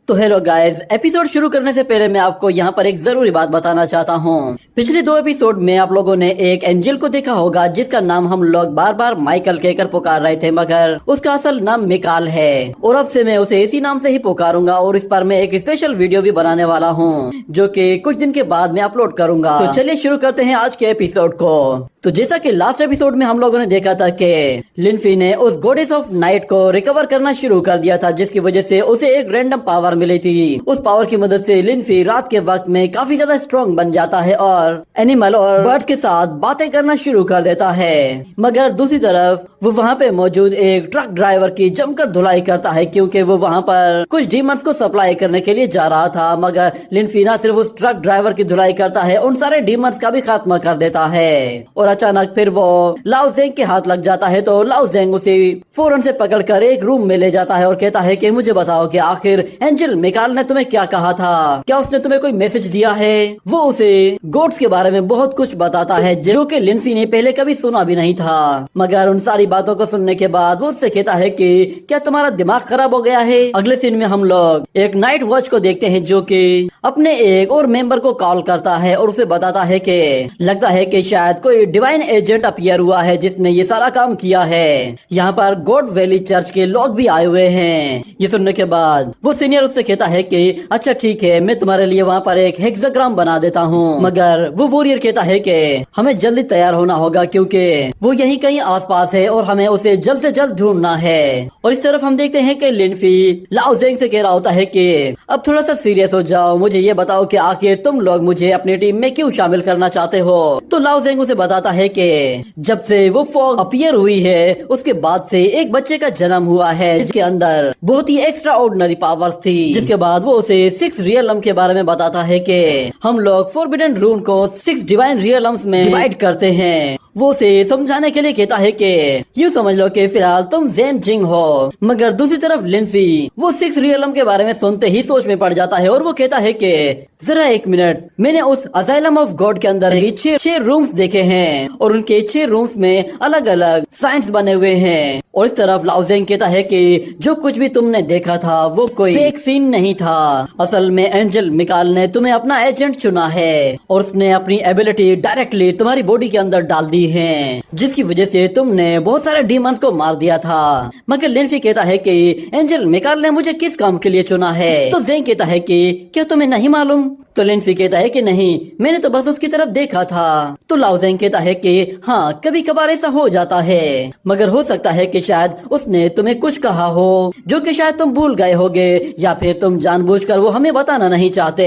तो hello guys, episode शुरू करने से पहले मैं आपको यहाँ पर एक जरूरी बात बताना चाहता हूँ। पिछले 2 एपिसोड में आप लोगों ने एक एंजल को देखा होगा जिसका नाम हम लोग बार बार माइकल कहकर पुकार रहे थे, मगर उसका असल नाम मिकाल है और अब से मैं उसे इसी नाम से ही पुकारूंगा और इस पर मैं एक स्पेशल वीडियो भी बनाने वाला हूँ जो कि कुछ दिन के बाद मैं अपलोड करूंगा। तो चलिए शुरू करते हैं आज के एपिसोड को। तो जैसा कि लास्ट एपिसोड में हम लोगों ने देखा था कि लिनफी ने उस गॉडेस ऑफ नाइट को रिकवर करना शुरू कर दिया था, जिसकी वजह से उसे एक रैंडम पावर मिली थी। उस पावर की मदद से लिनफी रात के वक्त में काफी ज्यादा स्ट्रॉन्ग बन जाता है और एनिमल और बर्ड्स के साथ बातें करना शुरू कर देता है। मगर दूसरी तरफ वो वहाँ पे मौजूद एक ट्रक ड्राइवर की जमकर धुलाई करता है, क्योंकि वो वहाँ पर कुछ डीमंस को सप्लाई करने के लिए जा रहा था। मगर लिनफी ना सिर्फ उस ट्रक ड्राइवर की धुलाई करता है, उन सारे डीमंस का भी खात्मा कर देता है। और अचानक फिर वो लाओ ज़ेंग के हाथ लग जाता है, तो लाओ ज़ेंग उसे फौरन से पकड़कर एक रूम में ले जाता है और कहता है कि मुझे बताओ कि आखिर एंजल मिकाल ने तुम्हें क्या कहा था, क्या उसने तुम्हें कोई मैसेज दिया है। वो उसे गोड्स के बारे में बहुत कुछ बताता है जो कि लिनफी ने पहले कभी सुना भी नहीं था। मगर उन सारी बातों को सुनने के बाद वो उससे कहता है कि क्या तुम्हारा दिमाग खराब हो गया है। अगले सीन में हम लोग एक नाइट वॉच को देखते हैं जो कि अपने एक और मेंबर को कॉल करता है और उसे बताता है कि लगता है कि शायद कोई डिवाइन एजेंट अपीयर हुआ है जिसने ये सारा काम किया है। यहाँ पर गॉड वैली चर्च के लोग भी आए हुए हैं। ये सुनने के बाद वो सीनियर उससे कहता है कि अच्छा ठीक है, मैं तुम्हारे लिए वहाँ पर एक हेक्साग्राम बना देता हूँ। मगर वो वॉरियर कहता है कि हमें जल्दी तैयार होना होगा क्योंकि वो यहीं कहीं आसपास है और हमें उसे जल्द से जल्द ढूंढना है। और इस तरफ हम देखते हैं कि लिनफी लाओ ज़ेंग से कह रहा होता है कि अब थोड़ा सा सीरियस हो जाओ, मुझे ये बताओ कि आखिर तुम लोग मुझे अपनी टीम में क्यों शामिल करना चाहते हो। तो लाओ ज़ेंग उसे बताता है कि जब से वो फॉग अपीयर हुई है उसके बाद से एक बच्चे का जन्म हुआ है जिसके अंदर बहुत ही एक्स्ट्रा ऑर्डिनरी पावर्स थी। जिसके बाद वो उसे 6 रियलम के बारे में बताता है कि हम लोग फॉरबिडन रून को 6 डिवाइन रियलम्स में डिवाइड करते हैं। वो उसे समझाने के लिए कहता है कि यूँ समझ लो कि फिलहाल तुम ज़ेन जिंग हो। मगर दूसरी तरफ लिनफी वो 6 रियलम के बारे में सुनते ही सोच में पड़ जाता है और वो कहता है कि जरा एक मिनट, मैंने उस असाइलम ऑफ गॉड के अंदर ही 6 रूम्स देखे हैं और उनके 6 रूम्स में अलग अलग साइंस बने हुए हैं। और इस तरफ लाओ ज़ेंग कहता है कि जो कुछ भी तुमने देखा था वो कोई फेक सीन नहीं था। असल में एंजल मिकाल ने तुम्हें अपना एजेंट चुना है और उसने अपनी एबिलिटी डायरेक्टली तुम्हारी बॉडी के अंदर डाल दी है, जिसकी वजह से तुमने बहुत सारे डीमंस को मार दिया था। मगर लिनफी कहता है कि एंजल मिकाल ने मुझे किस काम के लिए चुना है। तो ज़ेंग कहता है कि क्या तुम्हें नहीं मालूम। तो लिनफी कहता है कि नहीं, मैंने तो बस उसकी तरफ देखा था। तो लाओ ज़ेंग कहता है कि हाँ, कभी कभार ऐसा हो जाता है, मगर हो सकता है कि शायद उसने तुम्हें कुछ कहा हो जो कि शायद तुम भूल गए होगे या फिर तुम जानबूझकर वो हमें बताना नहीं चाहते।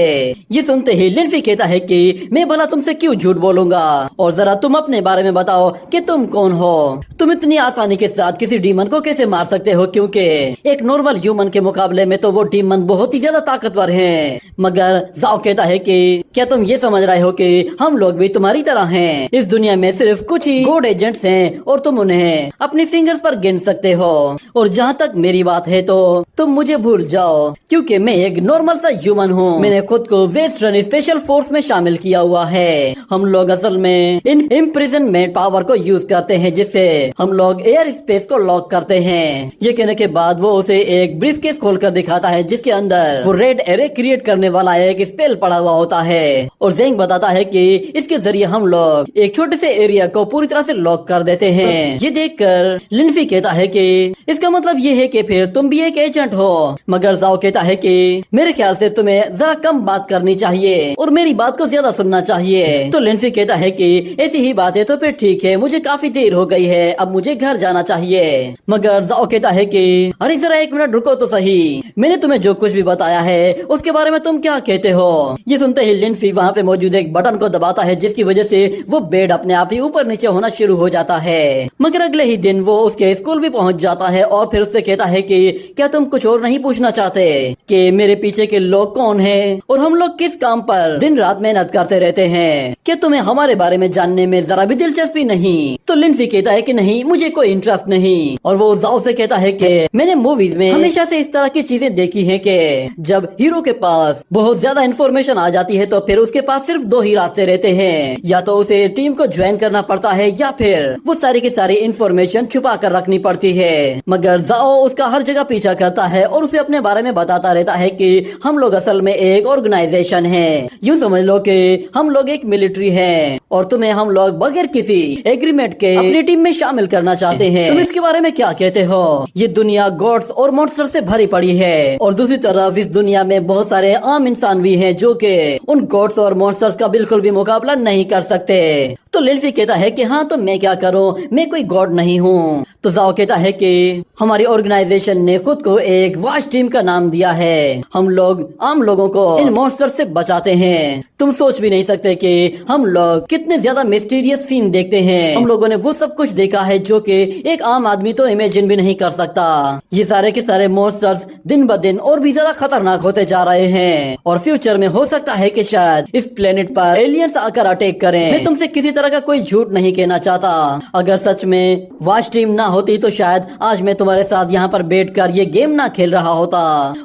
ये सुनते ही लिनफी कहता है कि मैं भला तुमसे क्यों झूठ बोलूंगा, और जरा तुम अपने बारे में बताओ कि तुम कौन हो। तुम इतनी आसानी के साथ किसी डीमन को कैसे मार सकते हो, क्योंकि एक नॉर्मल ह्यूमन के मुकाबले में तो वो डीमन बहुत ही ज्यादा ताकतवर हैं। मगर जाओ कहता है कि क्या तुम ये समझ रहे हो कि हम लोग भी तुम्हारी तरह हैं। इस दुनिया में सिर्फ कुछ ही गॉड एजेंट्स हैं और तुम उन्हें अपनी फिंगर्स पर गिन सकते हो। और जहाँ तक मेरी बात है तो तुम मुझे भूल जाओ, क्योंकि मैं एक नॉर्मल सा ह्यूमन हूँ। मैंने खुद को वेस्टर्न स्पेशल फोर्स में शामिल किया हुआ है। हम लोग असल में इन इम्प्रिजनमेंट पावर को यूज करते हैं जिससे हम लोग एयर स्पेस को लॉक करते हैं। ये कहने के बाद वो उसे एक ब्रीफकेस खोलकर दिखाता है जिसके अंदर वो रेड एरे क्रिएट करने वाला एक स्पेल पड़ा हुआ होता है। और ज़ेंग बताता है कि इसके जरिए हम लोग एक छोटे से एरिया को पूरी तरह से लॉक कर देते हैं। ये देखकर लिनफी कहता है कि इसका मतलब ये है कि फिर तुम भी एक एजेंट हो। मगर जाओ कहता है कि मेरे ख्याल से तुम्हें जरा कम बात करनी चाहिए और मेरी बात को ज्यादा सुनना चाहिए। तो लिनफी कहता है कि ऐसी ही बात है तो फिर ठीक है, मुझे काफी देर हो गई है, अब मुझे घर जाना चाहिए। मगर जाओ कहता है कि अरे जरा एक मिनट रुको तो सही, मैंने तुम्हें जो कुछ भी बताया है उसके बारे में तुम क्या कहते हो। ये सुनते ही लिनफी वहाँ पे मौजूद एक बटन को दबाता है जिसकी वजह से वो बेड अपने आप ही ऊपर नीचे होना शुरू हो जाता है। मगर अगले ही दिन वो उसके स्कूल भी पहुँच जाता है और फिर उससे कहता है कि क्या तुम कुछ और नहीं पूछना चाहते कि मेरे पीछे के लोग कौन हैं और हम लोग किस काम पर दिन रात मेहनत करते रहते हैं। क्या तुम्हें हमारे बारे में जानने में जरा भी दिलचस्पी नहीं। तो लिनफी कहता है कि नहीं, मुझे कोई इंटरेस्ट नहीं। और वो जाओ से कहता है कि मैंने मूवीज में हमेशा से इस तरह की चीजें देखी हैं कि जब हीरो के पास बहुत ज्यादा इन्फॉर्मेशन आ जाती है तो फिर उसके पास सिर्फ 2 ही रास्ते रहते हैं, या तो उसे टीम को ज्वाइन करना पड़ता है या फिर वो सारी की सारी इन्फॉर्मेशन छुपा कर रखनी पड़ती है। मगर जाओ उसका हर जगह पीछा करता है और उसे अपने बारे में बताता रहता है कि हम लोग असल में एक ऑर्गेनाइजेशन है। यूँ समझ लो कि हम लोग एक मिलिट्री है और तुम्हें हम लोग बगैर किसी एग्रीमेंट के अपनी टीम में शामिल करना चाहते हैं। तुम इसके बारे में क्या कहते हो? ये दुनिया गॉड्स और मॉन्स्टर से भरी पड़ी है और दूसरी तरफ इस दुनिया में बहुत सारे आम इंसान भी हैं जो कि उन गॉड्स और मॉन्स्टर्स का बिल्कुल भी मुकाबला नहीं कर सकते। तो लिंसी कहता है कि हाँ तो मैं क्या करूं, मैं कोई गॉड नहीं हूँ। तो जाओ कहता है कि हमारी ऑर्गेनाइजेशन ने खुद को एक वॉच टीम का नाम दिया है। हम लोग आम लोगों को इन मॉन्स्टर से बचाते हैं। तुम सोच भी नहीं सकते कि हम लोग कितने ज्यादा मिस्टीरियस सीन देखते हैं। हम लोगों ने वो सब कुछ देखा है जो कि एक आम आदमी तो इमेजिन भी नहीं कर सकता। ये सारे के सारे मॉन्स्टर्स दिन ब दिन और भी ज्यादा खतरनाक होते जा रहे हैं और फ्यूचर में हो सकता है कि शायद इस प्लेनेट पर एलियंस आकर अटैक करें। मैं तुमसे किसी तरह का कोई झूठ नहीं कहना चाहता। अगर सच में वॉच टीम ना होती तो शायद आज मैं तुम्हारे साथ यहाँ पर बैठकर ये गेम ना खेल रहा होता।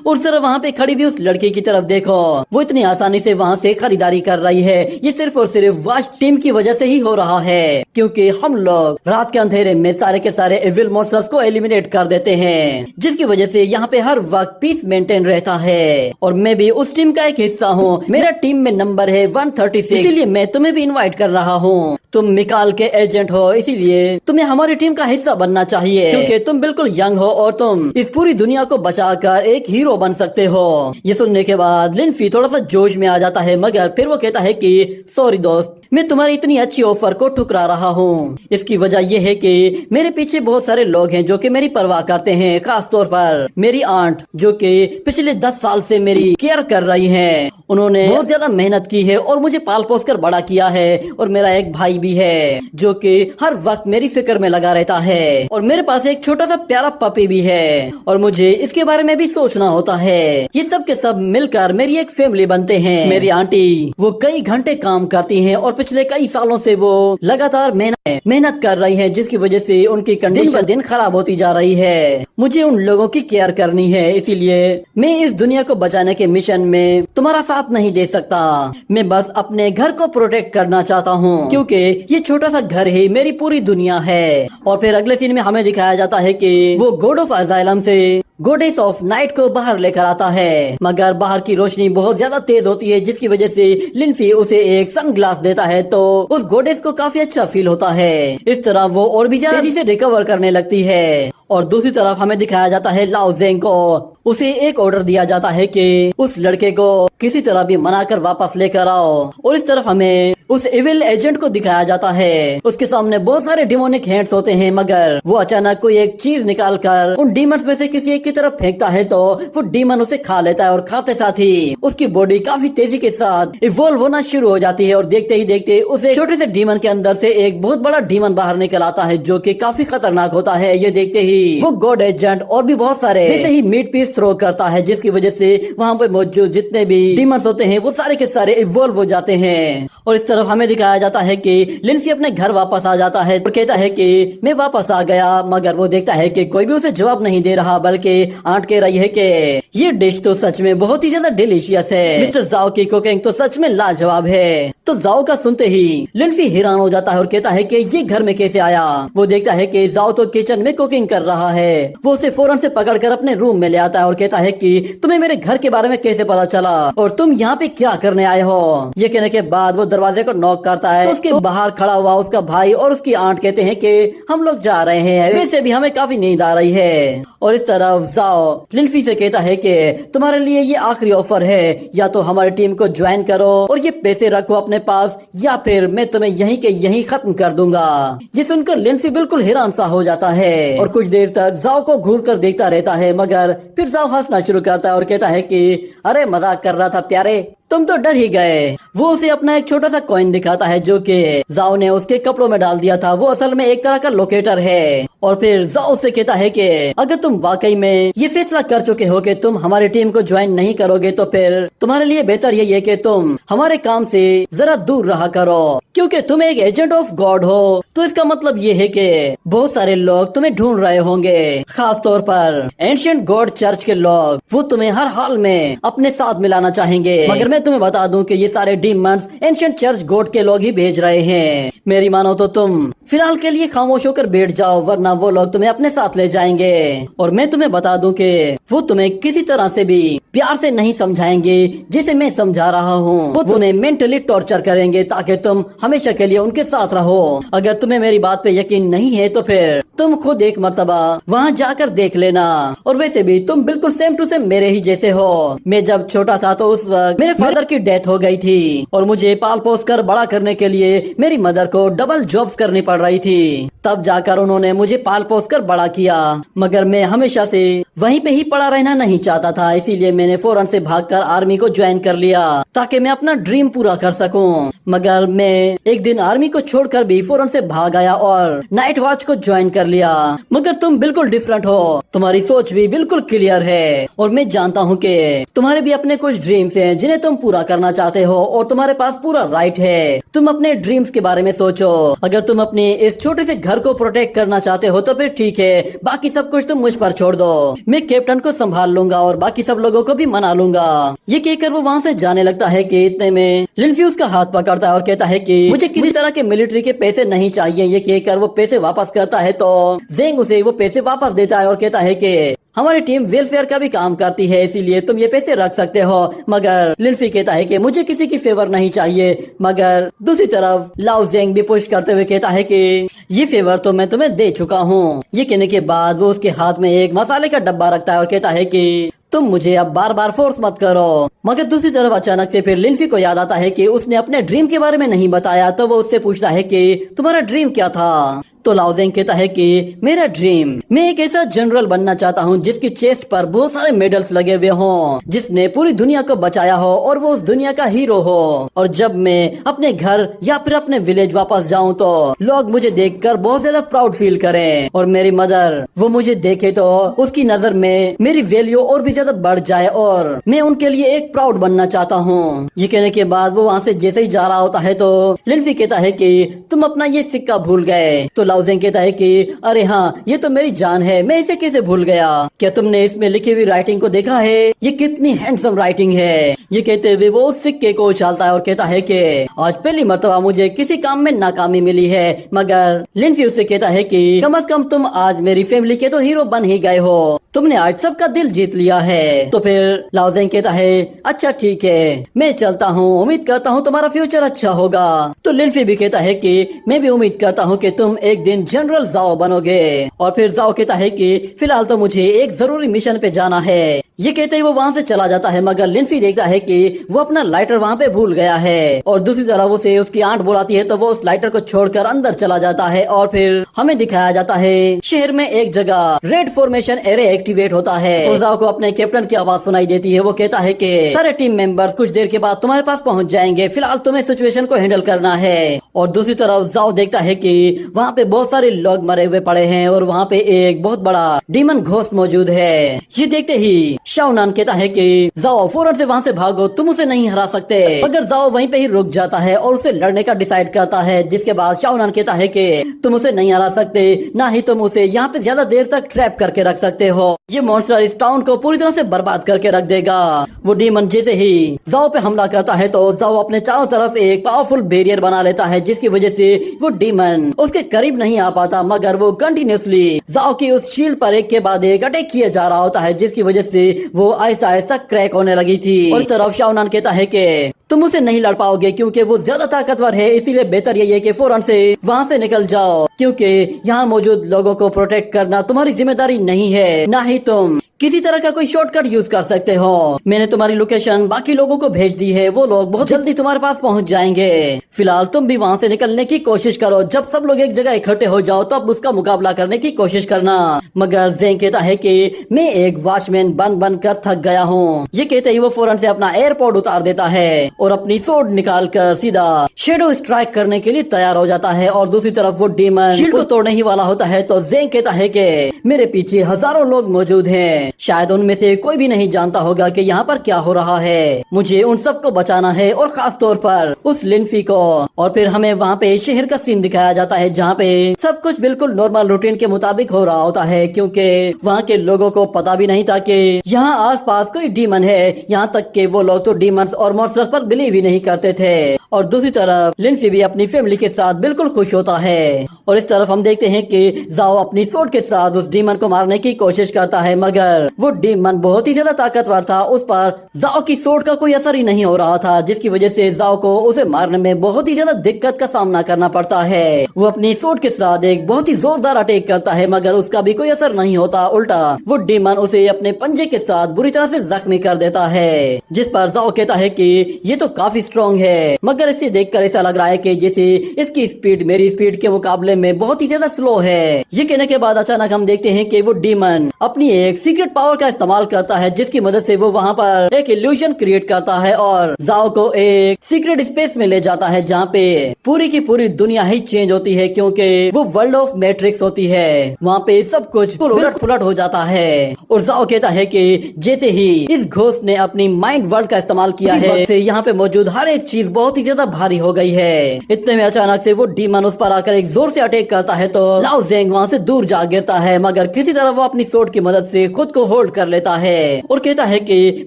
और सिर्फ वहाँ पे खड़ी भी उस लड़की की तरफ देखो, वो इतनी आसानी से वहाँ से खरीदारी कर रही है। ये सिर्फ और सिर्फ वॉच टीम की वजह से ही हो रहा है क्योंकि हम लोग रात के अंधेरे में सारे के सारे एविल मॉन्स्टर्स को एलिमिनेट कर देते हैं, जिसकी वजह से यहाँ पे हर वक्त पीस मेंटेन रहता है। और मैं भी उस टीम का एक हिस्सा हूँ। मेरा टीम में नंबर है 136, इसीलिए मैं तुम्हें भी इन्वाइट कर रहा हूँ। तुम मिकाल के एजेंट हो, इसीलिए तुम्हें हमारी टीम का हिस्सा बनना चाहिए क्योंकि तुम बिल्कुल यंग हो और तुम इस पूरी दुनिया को बचाकर एक हीरो बन सकते हो। ये सुनने के बाद लिंफी थोड़ा सा जोश में आ जाता है, मगर फिर वो कहता है कि सॉरी दोस्त, मैं तुम्हारी इतनी अच्छी ऑफर को ठुकरा रहा हूँ। इसकी वजह यह है कि मेरे पीछे बहुत सारे लोग हैं जो कि मेरी परवाह करते हैं, खास तौर पर मेरी आंट जो कि पिछले 10 साल से मेरी केयर कर रही हैं। उन्होंने बहुत ज्यादा मेहनत की है और मुझे पाल पोस कर बड़ा किया है। और मेरा एक भाई भी है जो कि हर वक्त मेरी फिक्र में लगा रहता है और मेरे पास एक छोटा सा प्यारा पपी भी है और मुझे इसके बारे में भी सोचना होता है। ये सब के सब मिलकर मेरी एक फैमिली बनते हैं। मेरी आंटी वो कई घंटे काम करती हैं और पिछले कई सालों से वो लगातार मेहनत कर रही है, जिसकी वजह से उनकी कंडीशन दिन ब दिन खराब होती जा रही है। मुझे उन लोगों की केयर करनी है, इसीलिए मैं इस दुनिया को बचाने के मिशन में तुम्हारा साथ नहीं दे सकता। मैं बस अपने घर को प्रोटेक्ट करना चाहता हूँ क्योंकि ये छोटा सा घर ही मेरी पूरी दुनिया है। और फिर अगले सीन में हमें दिखाया जाता है कि वो गॉड ऑफ अजाइलम से गोडेस ऑफ नाइट को बाहर लेकर आता है, मगर बाहर की रोशनी बहुत ज्यादा तेज होती है, जिसकी वजह से लिंफी उसे एक सनग्लास देता है तो उस गोडेस को काफी अच्छा फील होता है। इस तरह वो और भी ज्यादा तेजी से रिकवर करने लगती है। और दूसरी तरफ हमें दिखाया जाता है लाओ जेंग को। उसे एक ऑर्डर दिया जाता है कि उस लड़के को किसी तरह भी मनाकर वापस लेकर आओ। और इस तरफ हमें उस इविल एजेंट को दिखाया जाता है। उसके सामने बहुत सारे डिमोनिक हैंड्स होते हैं, मगर वो अचानक कोई एक चीज निकाल कर उन डीमंस में से किसी एक की तरफ फेंकता है तो वो डीमन उसे खा लेता है और खाते साथ ही उसकी बॉडी काफी तेजी के साथ इवॉल्व होना शुरू हो जाती है। और देखते ही देखते उसे छोटे से डीमन के अंदर से एक बहुत बड़ा डीमन बाहर निकल आता है जो कि काफी खतरनाक होता है। ये देखते ही वो गॉड एजेंट और भी बहुत सारे वैसे ही मीट पीस थ्रो करता है, जिसकी वजह से वहाँ पे मौजूद जितने भी डीमंस होते हैं वो सारे के सारे इवॉल्व हो जाते हैं। और इस तरफ हमें दिखाया जाता है कि लिंफी अपने घर वापस आ जाता है और कहता है कि मैं वापस आ गया, मगर वो देखता है कि कोई भी उसे जवाब नहीं दे रहा, बल्कि आंट कह रही है कि ये डिश तो सच में बहुत ही ज्यादा डिलीशियस है। मिस्टर जाओ की कुकिंग तो सच में लाजवाब है। तो जाओ का सुनते ही लिंफी हैरान हो जाता है और कहता है कि ये घर में कैसे आया। वो देखता है कि जाओ तो किचन में कुकिंग कर रहा है। वो उसे फौरन से पकड़कर अपने रूम में ले आता है और कहता है कि तुम्हें मेरे घर के बारे में कैसे पता चला और तुम यहाँ पे क्या करने आए हो। ये कहने के बाद वो दरवाजे को नॉक करता है। उसके बाहर खड़ा हुआ उसका भाई और उसकी आंट कहते हैं कि हम लोग जा रहे हैं, वैसे भी हमें काफी नींद आ रही है। और इस तरफ जाओ लिंफी से कहता है कि तुम्हारे लिए ये आखिरी ऑफर है, या तो हमारी टीम को ज्वाइन करो और ये पैसे रखो अपने पास, या फिर मैं तुम्हें यहीं के यहीं खत्म कर दूंगा। ये सुनकर लिंफी बिल्कुल हैरान सा हो जाता है और कुछ देर तक जाओ को घूर कर देखता रहता है, मगर फिर जाओ हंसना शुरू करता है और कहता है कि अरे मजाक कर रहा था प्यारे, तुम तो डर ही गए। वो उसे अपना एक छोटा सा कॉइन दिखाता है जो कि जाओ ने उसके कपड़ों में डाल दिया था। वो असल में एक तरह का लोकेटर है। और फिर जाओ से कहता है कि अगर तुम वाकई में ये फैसला कर चुके हो कि तुम हमारी टीम को ज्वाइन नहीं करोगे तो फिर तुम्हारे लिए बेहतर यही है कि तुम हमारे काम से जरा दूर रहा करो, क्योंकि तुम एक एजेंट ऑफ गॉड हो। तो इसका मतलब ये है कि बहुत सारे लोग तुम्हें ढूंढ रहे होंगे, खास तौर पर एंशिएंट गॉड चर्च के लोग। वो तुम्हें हर हाल में अपने साथ मिलाना चाहेंगे, मगर मैं तुम्हें बता दूं कि ये सारे डीमंस एंशिएंट चर्च गॉड के लोग ही भेज रहे हैं। मेरी मानो तो तुम फिलहाल के लिए खामोश होकर बैठ जाओ, वरना वो लोग तुम्हें अपने साथ ले जाएंगे। और मैं तुम्हें बता दूं कि वो तुम्हें किसी तरह से भी प्यार से नहीं समझाएंगे जैसे मैं समझा रहा हूँ। वो तुम्हें मेंटली टॉर्चर करेंगे ताकि तुम हमेशा के लिए उनके साथ रहो। अगर तुम्हें मेरी बात पे यकीन नहीं है तो फिर तुम खुद एक मर्तबा वहाँ जाकर देख लेना। और वैसे भी तुम बिल्कुल सेम टू सेम मेरे ही जैसे हो। मैं जब छोटा था तो उस वक्त मेरे फादर की डेथ हो गई थी और मुझे पाल पोस कर बड़ा करने के लिए मेरी मदर को डबल जॉब्स करनी पड़ रही थी। तब जाकर उन्होंने मुझे पाल पोस कर बड़ा किया, मगर मैं हमेशा से वहीं पे ही पड़ा रहना नहीं चाहता था। इसीलिए मैंने फौरन से भागकर आर्मी को ज्वाइन कर लिया ताकि मैं अपना ड्रीम पूरा कर सकूं। मगर मैं एक दिन आर्मी को छोड़कर भी फौरन से भाग आया और नाइट वॉच को ज्वाइन कर लिया। मगर तुम बिल्कुल डिफरेंट हो, तुम्हारी सोच भी बिल्कुल क्लियर है और मैं जानता हूँ कि तुम्हारे भी अपने कुछ ड्रीम्स हैं जिन्हें तुम पूरा करना चाहते हो और तुम्हारे पास पूरा राइट है। तुम अपने ड्रीम्स के बारे में सोचो। अगर तुम अपने इस छोटे से घर को प्रोटेक्ट करना चाहते हो तो फिर ठीक है, बाकी सब कुछ तुम मुझ पर छोड़ दो। मैं कैप्टन को संभाल लूंगा और बाकी सब लोगों को भी मना लूंगा। ये कहकर वो वहाँ से जाने लगता है कि इतने में लिनफ्यू उसका हाथ पकड़ता है और कहता है कि मुझे किसी तरह के मिलिट्री के पैसे नहीं चाहिए। ये कहकर वो पैसे वापस करता है तो जेंग उसे वो पैसे वापस देता है और कहता है कि हमारी टीम वेलफेयर का भी काम करती है, इसीलिए तुम ये पैसे रख सकते हो। मगर लिनफी कहता है कि मुझे किसी की फेवर नहीं चाहिए। मगर दूसरी तरफ लाओ जेंग भी पुश करते हुए कहता है कि ये फेवर तो मैं तुम्हें दे चुका हूँ। ये कहने के बाद वो उसके हाथ में एक मसाले का डब्बा रखता है और कहता है कि तुम मुझे अब बार बार फोर्स मत करो। मगर दूसरी तरफ अचानक से फिर लिनफी को याद आता है कि उसने अपने ड्रीम के बारे में नहीं बताया। तो वो उससे पूछता है कि तुम्हारा ड्रीम क्या था। तो लाओजेंग कहता है कि मेरा ड्रीम, मैं एक ऐसा जनरल बनना चाहता हूँ जिसकी चेस्ट पर बहुत सारे मेडल्स लगे हुए हों, जिसने पूरी दुनिया को बचाया हो और वो उस दुनिया का हीरो हो। और जब मैं अपने घर या फिर अपने विलेज वापस जाऊँ तो लोग मुझे देखकर बहुत ज्यादा प्राउड फील करें और मेरी मदर वो मुझे देखे तो उसकी नजर में मेरी वैल्यू और भी ज्यादा बढ़ जाए और मैं उनके लिए एक प्राउड बनना चाहता हूँ। ये कहने के बाद वो वहाँ से जैसे ही जा रहा होता है तो लिनफी कहता है कि तुम अपना ये सिक्का भूल गए। तो लाओजेंग कहता है कि अरे हाँ, ये तो मेरी जान है, मैं इसे कैसे भूल गया। क्या तुमने इसमें लिखी हुई राइटिंग को देखा है? ये कितनी हैंडसम राइटिंग है। ये कहते हुए वो उस सिक्के को उछालता है और कहता है कि आज पहली मर्तबा मुझे किसी काम में नाकामी मिली है। मगर लिनफी उससे कहता है कि कम से कम तुम आज मेरी फैमिली के तो हीरो बन ही गए हो, तुमने आज सबका दिल जीत लिया है। तो फिर लाओजेंग कहता है अच्छा ठीक है, मैं चलता हूँ, उम्मीद करता हूँ तुम्हारा फ्यूचर अच्छा होगा। तो लिनफी भी कहता है कि मैं भी उम्मीद करता हूँ कि तुम एक दिन जनरल जाओ बनोगे। और फिर जाओ कहता है कि फिलहाल तो मुझे एक जरूरी मिशन पे जाना है। ये कहते ही वो वहाँ से चला जाता है। मगर लिनफी देखता है कि वो अपना लाइटर वहाँ पे भूल गया है और दूसरी तरफ उसे उसकी आंट बुलाती है तो वो उस लाइटर को छोड़कर अंदर चला जाता है। और फिर हमें दिखाया जाता है शहर में एक जगह रेड फॉर्मेशन एरे एक्टिवेट होता है। तो जाओ को अपने कैप्टन की आवाज सुनाई देती है। वो कहता है कि सारे टीम मेंबर्स कुछ देर के बाद तुम्हारे पास पहुँच जाएंगे, फिलहाल तुम्हें सिचुएशन को हैंडल करना है। और दूसरी तरफ जाओ देखता है कि वहाँ पे बहुत सारे लोग मरे हुए पड़े हैं और वहाँ पे एक बहुत बड़ा डीमन घोस्ट मौजूद है। ये देखते ही शाओनान कहता है कि जाओ फौरन से वहाँ से भागो, तुम उसे नहीं हरा सकते। मगर जाओ वहीं पे ही रुक जाता है और उसे लड़ने का डिसाइड करता है। जिसके बाद शाओनान कहता है कि तुम उसे नहीं हरा सकते, ना ही तुम उसे यहाँ पे ज्यादा देर तक ट्रैप करके रख सकते हो। ये मॉन्स्टर इस टाउन को पूरी तरह से बर्बाद करके रख देगा। वो डीमन जैसे ही जाओ पे हमला करता है तो जाओ अपने चारों तरफ एक पावरफुल बैरियर बना लेता है, जिसकी वजह से वो डीमन उसके करीब नहीं आ पाता। मगर वो कंटिन्यूसली जाओ की उस शील्ड पर एक के बाद एक अटैक किया जा रहा होता है, जिसकी वजह से वो ऐसा ऐसा क्रैक होने लगी थी। और इस तरफ शाओनान कहता है कि तुम उसे नहीं लड़ पाओगे क्योंकि वो ज्यादा ताकतवर है, इसीलिए बेहतर यही है कि फौरन से वहाँ से निकल जाओ, क्योंकि यहाँ मौजूद लोगों को प्रोटेक्ट करना तुम्हारी जिम्मेदारी नहीं है, ना ही तुम किसी तरह का कोई शॉर्टकट यूज कर सकते हो। मैंने तुम्हारी लोकेशन बाकी लोगों को भेज दी है, वो लोग बहुत जल्दी तुम्हारे पास पहुंच जाएंगे। फिलहाल तुम भी वहाँ से निकलने की कोशिश करो, जब सब लोग एक जगह इकट्ठे हो जाओ तब उसका मुकाबला करने की कोशिश करना। मगर जेंग कहता है कि मैं एक वॉचमैन बन कर थक गया हूँ। ये कहते ही वो फौरन से अपना एयरपोर्ट उतार देता है और अपनी सोर्ड निकाल कर सीधा शेडो स्ट्राइक करने के लिए तैयार हो जाता है। और दूसरी तरफ वो डीमन शील्ड को तोड़ने ही वाला होता है तो जेंग कहता है कि मेरे पीछे हजारों लोग मौजूद हैं, शायद उनमें से कोई भी नहीं जानता होगा कि यहाँ पर क्या हो रहा है। मुझे उन सबको बचाना है और खास तौर पर उस लिनफी को और फिर हमें वहाँ पे शहर का सीन दिखाया जाता है जहाँ पे सब कुछ बिल्कुल नॉर्मल रूटीन के मुताबिक हो रहा होता है, क्योंकि वहाँ के लोगों को पता भी नहीं था कि यहाँ आसपास कोई डीमन है। यहाँ तक कि वो लोग तो डीमंस और मॉन्स्टर्स पर बिलीव ही नहीं करते थे। और दूसरी तरफ लिंसी भी अपनी फैमिली के साथ बिल्कुल खुश होता है। और इस तरफ हम देखते हैं कि जाओ अपनी सोड के साथ उस डीमन को मारने की कोशिश करता है, मगर वो डीमन बहुत ही ज्यादा ताकतवर था। उस पर जाओ की सोड का कोई असर ही नहीं हो रहा था, जिसकी वजह से जाओ को उसे मारने में बहुत ही ज्यादा दिक्कत का सामना करना पड़ता है। वो अपनी सोड के साथ एक बहुत ही जोरदार अटैक करता है, मगर उसका भी कोई असर नहीं होता। उल्टा वो डीमन उसे अपने पंजे के साथ बुरी तरह से जख्मी कर देता है, जिस पर जाओ कहता है कि ये तो काफी स्ट्रॉन्ग है, मगर इसे देखकर ऐसा लग रहा है कि जैसे इसकी स्पीड मेरी स्पीड के मुकाबले में बहुत ही ज्यादा स्लो है। ये कहने के बाद अचानक हम देखते हैं कि वो डीमन अपनी एक सीक्रेट पावर का इस्तेमाल करता है, जिसकी मदद से वो वहाँ पर एक इल्यूजन क्रिएट करता है और जाओ को एक सीक्रेट स्पेस में ले जाता है, जहाँ पे पूरी की पूरी दुनिया ही चेंज होती है, क्योंकि वो वर्ल्ड ऑफ मैट्रिक्स होती है। वहाँ पे सब कुछ उलट पुलट हो जाता है। और जाओ कहता है कि जैसे ही इस घोस्ट ने अपनी माइंड वर्ल्ड का इस्तेमाल किया है, यहाँ पे मौजूद हर एक चीज बहुत ही ज्यादा भारी हो गई है। इतने में अचानक से वो डीमन उस पर आकर एक जोर से अटैक करता है, तो लाओ जेंग वहाँ से दूर जा गिरता है, मगर किसी तरह वो अपनी सोड की मदद से खुद को होल्ड कर लेता है और कहता है कि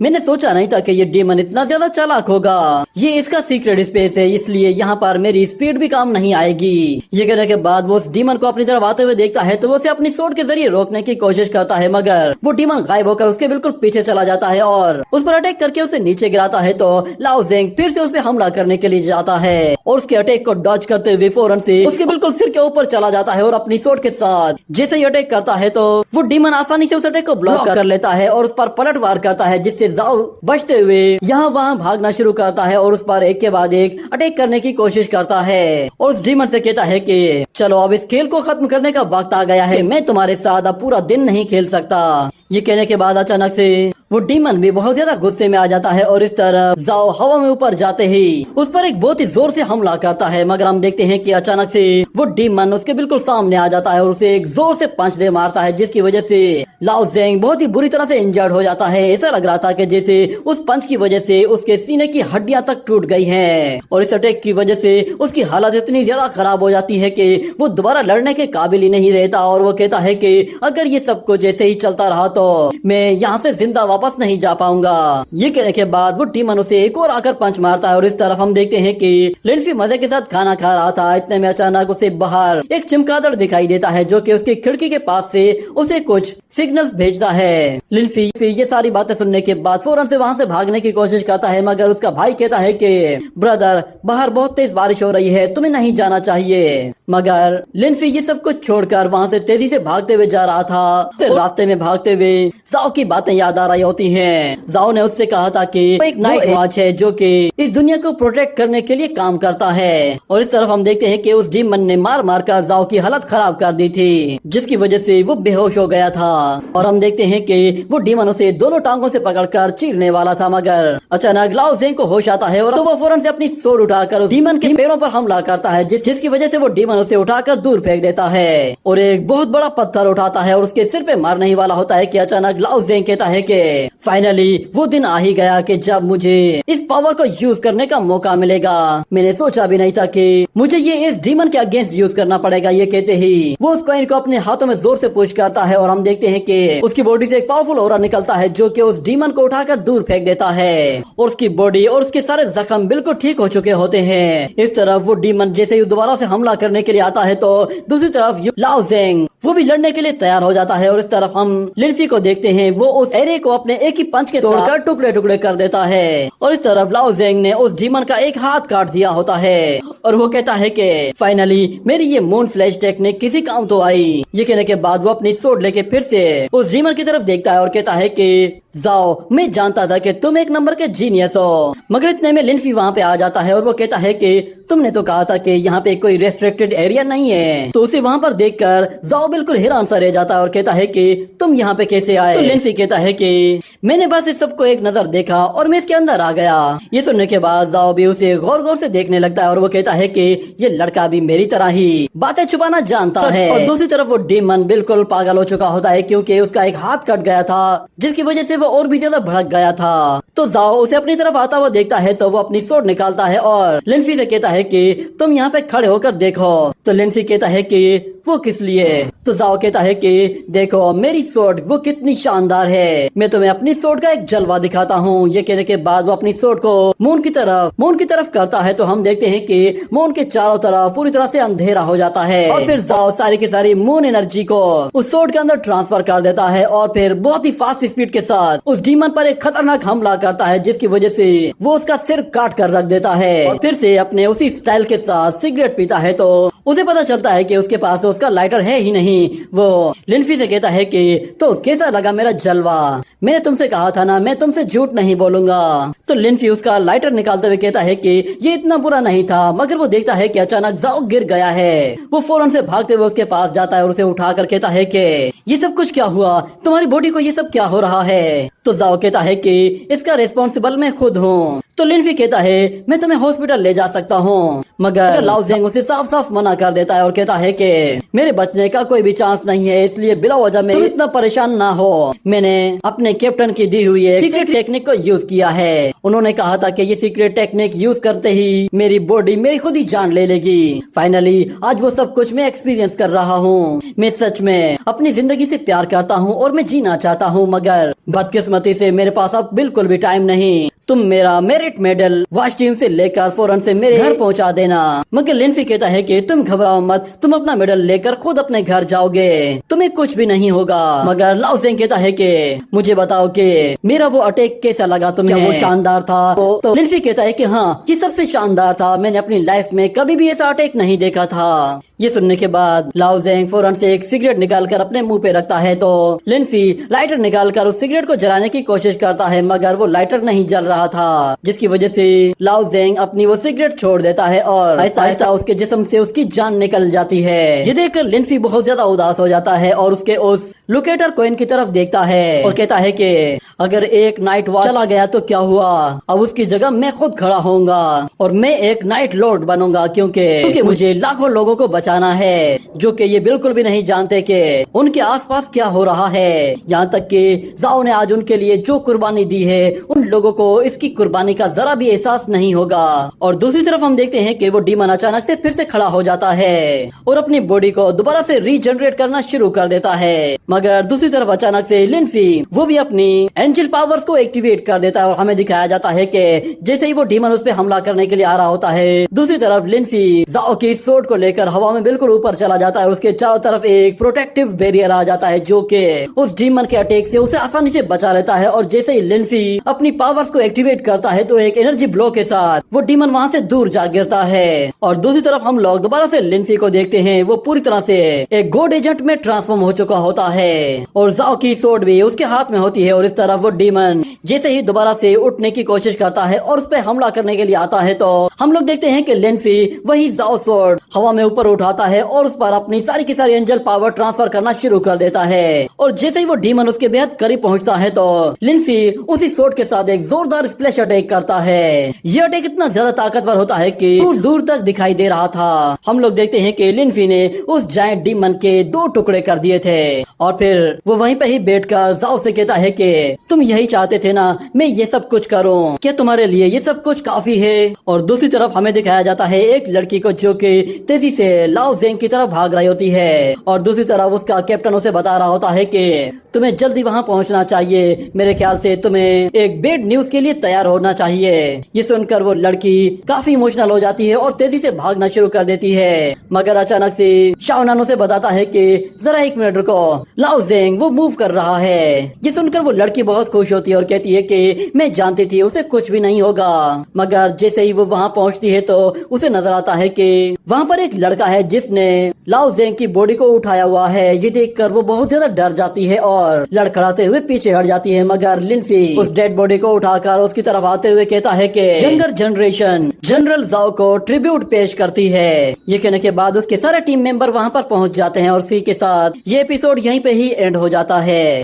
मैंने सोचा नहीं था कि ये डीमन इतना ज्यादा चालाक होगा। ये इसका सीक्रेट स्पेस है, इसलिए यहाँ पर मेरी स्पीड भी काम नहीं आएगी। ये कहने के बाद वो उस डीमन को अपनी तरफ आते हुए देखता है, तो वो उसे अपनी सोड के जरिए रोकने की कोशिश करता है, मगर वो डीमन गायब होकर उसके बिल्कुल पीछे चला जाता है और उस पर अटैक करके उसे नीचे गिराता है। तो लाओ जेंग फिर से उस पर हमला करने के लिए जाता है और उसके अटैक को डॉज करते हुए फौरन से उसके बिल्कुल सिर के ऊपर चला जाता है और अपनी सोड के साथ जैसे ही अटैक करता है, तो वो डीमन आसानी से उस अटैक को ब्लॉक कर लेता है और उस पर पलटवार करता है, जिससे जाओ बचते हुए यहाँ वहाँ भागना शुरू करता है और उस पर एक के बाद एक अटैक करने की कोशिश करता है और उस डीमन से कहता है कि चलो अब इस खेल को खत्म करने का वक्त आ गया है, मैं तुम्हारे साथ अब पूरा दिन नहीं खेल सकता। ये कहने के बाद अचानक से वो डीमन भी बहुत ज्यादा गुस्से में आ जाता है और इस तरफ जाओ हवा में ऊपर जाते ही उस पर एक बहुत ही जोर से हमला करता है, मगर हम देखते हैं कि अचानक से वो डीमन उसके बिल्कुल सामने आ जाता है और उसे एक जोर से पंच दे मारता है, जिसकी वजह से लाओ जेंग बहुत ही बुरी तरह से इंजर्ड हो जाता है। ऐसा लग रहा था कि जैसे उस पंच की वजह से उसके सीने की हड्डियां तक टूट गई हैं और इस अटैक की वजह से उसकी हालत इतनी ज्यादा खराब हो जाती है कि वो दोबारा लड़ने के काबिल ही नहीं रहता और वो कहता है कि अगर ये सब कुछ जैसे ही चलता रहा तो मैं यहाँ से जिंदा वापस नहीं जा पाऊंगा। ये कहने के बाद वो डीमन उसे एक और आकर पंच मारता है और इस तरफ हम देखते हैं कि लिंसी मजे के साथ खाना खा रहा था। इतने में अचानक उसे बाहर एक चमगादड़ दिखाई देता है, जो कि उसकी खिड़की के पास से उसे कुछ सिग्नल्स भेजता है। लिंसी ये सारी बातें सुनने के बाद फौरन से वहाँ से भागने की कोशिश करता है, मगर उसका भाई कहता है कि ब्रदर बाहर बहुत तेज बारिश हो रही है, तुम्हें नहीं जाना चाहिए। मगर लिंसी ये सब कुछ छोड़कर वहाँ से तेजी से भागते हुए जा रहा था। रास्ते में भागते हुए जाओ की बातें याद आ रही होती हैं। जाओ ने उससे कहा था कि एक नाइट वॉच है जो कि इस दुनिया को प्रोटेक्ट करने के लिए काम करता है और इस तरफ हम देखते हैं कि उस डीमन ने मार मार कर जाओ की हालत खराब कर दी थी, जिसकी वजह से वो बेहोश हो गया था। और हम देखते हैं कि वो डीमन उसे दोनों टांगों से पकड़कर चीरने वाला था, मगर अचानक लाओ जेंग को होश आता है और तो वो फौरन से अपनी सोड उठाकर उस डीमन के पैरों पर हमला करता है, जिसकी वजह से वो डीमन उसे उठाकर दूर फेंक देता है और एक बहुत बड़ा पत्थर उठाता है और उसके सिर पे मारने ही वाला होता है कि अचानक लाओ जेंग कहता है कि फाइनली वो दिन आ ही गया कि जब मुझे इस पावर को यूज करने का मौका मिलेगा। मैंने सोचा भी नहीं था कि मुझे ये इस डीमन के अगेंस्ट यूज करना पड़ेगा। ये कहते ही वो उस कॉइन को अपने हाथों में जोर से पुश करता है और हम देखते हैं कि उसकी बॉडी से एक पावरफुल ऑरा निकलता है, जो कि उस डीमन को उठाकर दूर फेंक देता है और उसकी बॉडी और उसके सारे जख्म बिल्कुल ठीक हो चुके होते हैं। इस तरफ वो डीमन जैसे ही दोबारा से हमला करने के लिए आता है, तो दूसरी तरफ लाओ जेंग वो भी लड़ने के लिए तैयार हो जाता है और इस तरफ हम लिंसी को देखते हैं, वो उस एरे को अपने एक ही पंच के तोड़कर टुकड़े टुकड़े कर देता है और इस तरफ लाओ जेंग ने उस डीमन का एक हाथ काट दिया होता है और वो कहता है कि फाइनली मेरी ये मून फ्लैश टेक्निक किसी काम तो आई। ये कहने के बाद वो अपनी सोड लेके फिर से उस डीमन की तरफ देखता है और कहता है कि जाओ मैं जानता था कि तुम एक नंबर के जीनियस हो। मगर इतने में लिंसी वहाँ पे आ जाता है और वो कहता है कि तुमने तो कहा था कि यहाँ पे कोई रेस्ट्रिक्टेड एरिया नहीं है। तो उसे वहाँ पर देखकर जाओ बिल्कुल हैरान सा रह जाता है और कहता है कि तुम यहाँ पे कैसे आए। तो लिंसी कहता है कि मैंने बस इस सबको एक नजर देखा और मैं इसके अंदर आ गया। ये सुनने के बाद जाओ भी उसे गौर गौर से देखने लगता है और वो कहता है कि ये लड़का भी मेरी तरह ही बातें छुपाना जानता है। और दूसरी तरफ वो डीमन बिल्कुल पागल हो चुका होता है क्योंकि उसका एक हाथ कट गया था, जिसकी वजह से वो और भी ज्यादा भड़क गया था। तो जाओ उसे अपनी तरफ आता हुआ देखता है तो वो अपनी स्वॉर्ड निकालता है और लिंसी से कहता है कि तुम यहाँ पे खड़े होकर देखो। तो लिंसी कहता है कि वो किस लिए? तो जाओ कहता है कि देखो मेरी स्वॉर्ड वो कितनी शानदार है, मैं तुम्हें अपनी स्वॉर्ड का एक जलवा दिखाता हूँ। ये कहने के बाद वो अपनी स्वॉर्ड को मून की तरफ करता है तो हम देखते हैं कि मून के चारों तरफ पूरी तरह से अंधेरा हो जाता है और फिर जाओ सारी की सारी मून एनर्जी को उस स्वॉर्ड के अंदर ट्रांसफर कर देता है और फिर बहुत ही फास्ट स्पीड के साथ उस डीमन पर एक खतरनाक हमला करता है, जिसकी वजह से वो उसका सिर काट कर रख देता है और फिर से अपने उसी स्टाइल के साथ सिगरेट पीता है। तो उसे पता चलता है कि उसके पास उसका लाइटर है ही नहीं। वो लिंसी से कहता है कि तो कैसा लगा मेरा जलवा? मैंने तुमसे कहा था ना, मैं तुमसे झूठ नहीं बोलूंगा। तो लिंसी उसका लाइटर निकालते हुए कहता है कि ये इतना बुरा नहीं था, मगर वो देखता है कि अचानक जाओ गिर गया है। वो फौरन से भागते हुए उसके पास जाता है और उसे उठाकर कहता है कि ये सब कुछ क्या हुआ, तुम्हारी बॉडी को ये सब क्या हो रहा है? तो जाओ कहता है कि इसका रिस्पॉन्सिबल मैं खुद हूँ। तो लिंसी कहता है मैं तुम्हें हॉस्पिटल ले जा सकता हूँ, मगर लाओ जेंग उसे साफ साफ मना कर देता है और कहता है कि मेरे बचने का कोई भी चांस नहीं है, इसलिए बिला वजह में इतना परेशान ना हो। मैंने अपने कैप्टन की दी हुई एक सीक्रेट टेक्निक को यूज किया है। उन्होंने कहा था कि ये सीक्रेट टेक्निक यूज करते ही मेरी बॉडी मेरी खुद ही जान ले लेगी। फाइनली आज वो सब कुछ मैं एक्सपीरियंस कर रहा हूँ। मैं सच में अपनी जिंदगी से प्यार करता हूँ और मैं जीना चाहता हूँ, मगर बदकिस्मती से मेरे पास अब बिल्कुल भी टाइम नहीं। तुम मेरा मेरिट मेडल वॉश टीम से लेकर फौरन से मेरे घर पहुंचा देना। मगर लिंसी कहता है कि तुम घबराओ मत, तुम अपना मेडल लेकर खुद अपने घर जाओगे, तुम्हें कुछ भी नहीं होगा। मगर लाओ जेंग कहता है कि मुझे बताओ कि मेरा वो अटैक कैसा लगा तुम्हें? क्या वो शानदार था? तो लिंसी कहता है कि हाँ ये सबसे शानदार था, मैंने अपनी लाइफ में कभी भी ऐसा अटैक नहीं देखा था। ये सुनने के बाद लाओ जेंग फौरन से एक सिगरेट निकालकर अपने मुंह पे रखता है तो लिंसी लाइटर निकालकर उस सिगरेट को जलाने की कोशिश करता है, मगर वो लाइटर नहीं जल रहा था, जिसकी वजह से लाओ जेंग अपनी वो सिगरेट छोड़ देता है और आहिस्ता आहिस्ता उसके जिस्म से उसकी जान निकल जाती है। ये देखकर लिंसी बहुत ज्यादा उदास हो जाता है और उसके उस लोकेटर कॉइन की तरफ देखता है और कहता है कि अगर एक नाइट वॉच चला गया तो क्या हुआ, अब उसकी जगह मैं खुद खड़ा होऊंगा और मैं एक नाइट लॉर्ड बनूंगा, क्योंकि मुझे लाखों लोगों को बचाना है जो कि ये बिल्कुल भी नहीं जानते कि उनके आसपास क्या हो रहा है। यहाँ तक कि जाओ ने आज उनके लिए जो कुर्बानी दी है उन लोगों को इसकी कुर्बानी का जरा भी एहसास नहीं होगा। और दूसरी तरफ हम देखते हैं कि वो डीमन अचानक से फिर से खड़ा हो जाता है और अपनी बॉडी को दोबारा से रीजनरेट करना शुरू कर देता है। मगर दूसरी तरफ अचानक से लिंसी वो भी अपनी एंजल पावर्स को एक्टिवेट कर देता है और हमें दिखाया जाता है कि जैसे ही वो डीमन उस पे हमला करने के लिए आ रहा होता है, दूसरी तरफ लिंसी जाओ की स्वॉर्ड को लेकर हवा में बिल्कुल ऊपर चला जाता है और उसके चारों तरफ एक प्रोटेक्टिव बैरियर आ जाता है जो कि उस डीमन के अटैक से उसे आसानी से बचा लेता है। और जैसे ही लिंसी अपनी पावर्स को एक्टिवेट करता है तो एक एनर्जी ब्लो के साथ वो डीमन वहाँ से दूर जा गिरता है। और दूसरी तरफ हम लोग दोबारा से लिंसी को देखते हैं, वो पूरी तरह से एक गोड एजेंट में ट्रांसफॉर्म हो चुका होता है और जाओ की स्वॉर्ड भी उसके हाथ में होती है। और इस तरफ वो डीमन जैसे ही दोबारा से उठने की कोशिश करता है और उस पर हमला करने के लिए आता है तो हम लोग देखते हैं कि लिंसी वही जाओ स्वॉर्ड हवा में ऊपर उठाता है और उस पर अपनी सारी की सारी एंजल पावर ट्रांसफर करना शुरू कर देता है। और जैसे ही वो डीमन उसके बेहद करीब पहुंचता है तो लिंसी उसी स्वॉर्ड के साथ एक जोरदार स्प्लैश अटैक करता है। ये अटैक इतना ज्यादा ताकतवर होता है कि दूर दूर तक दिखाई दे रहा था। हम लोग देखते हैं कि लिंसी ने उस जायंट डीमन के 2 टुकड़े कर दिए थे और फिर वो वहीं पे ही बैठकर जाओ से कहता है कि तुम यही चाहते थे ना मैं ये सब कुछ करूं, क्या तुम्हारे लिए ये सब कुछ काफी है? और दूसरी तरफ हमें दिखाया जाता है एक लड़की को जो कि तेजी से लाओ जेंग की तरफ भाग रही होती है और दूसरी तरफ उसका कैप्टन उसे बता रहा होता है कि तुम्हें जल्दी वहां पहुंचना चाहिए, मेरे ख्याल से तुम्हें एक बैड न्यूज के लिए तैयार होना चाहिए। ये सुनकर वो लड़की काफी इमोशनल हो जाती है और तेजी से भागना शुरू कर देती है, मगर अचानक से शाओनान उसे बताता है कि जरा 1 मिनट रुको, लाओ जेंग वो मूव कर रहा है। ये सुनकर वो लड़की बहुत खुश होती है और कहती है कि मैं जानती थी उसे कुछ भी नहीं होगा। मगर जैसे ही वो वहाँ पहुँचती है तो उसे नजर आता है कि वहाँ पर एक लड़का है जिसने लाओ जेंग की बॉडी को उठाया हुआ है। ये देखकर वो बहुत ज्यादा डर जाती है और लड़खड़ाते हुए पीछे हट जाती है, मगर लिंसी उस डेड बॉडी को उठाकर उसकी तरफ आते हुए कहता है कि यंगर जनरेशन जनरल जाओ को ट्रिब्यूट पेश करती है। ये कहने के बाद उसके सारे टीम मेंबर वहाँ पर पहुँच जाते हैं और इसी के साथ ये एपिसोड यहीं पे ही एंड हो जाता है।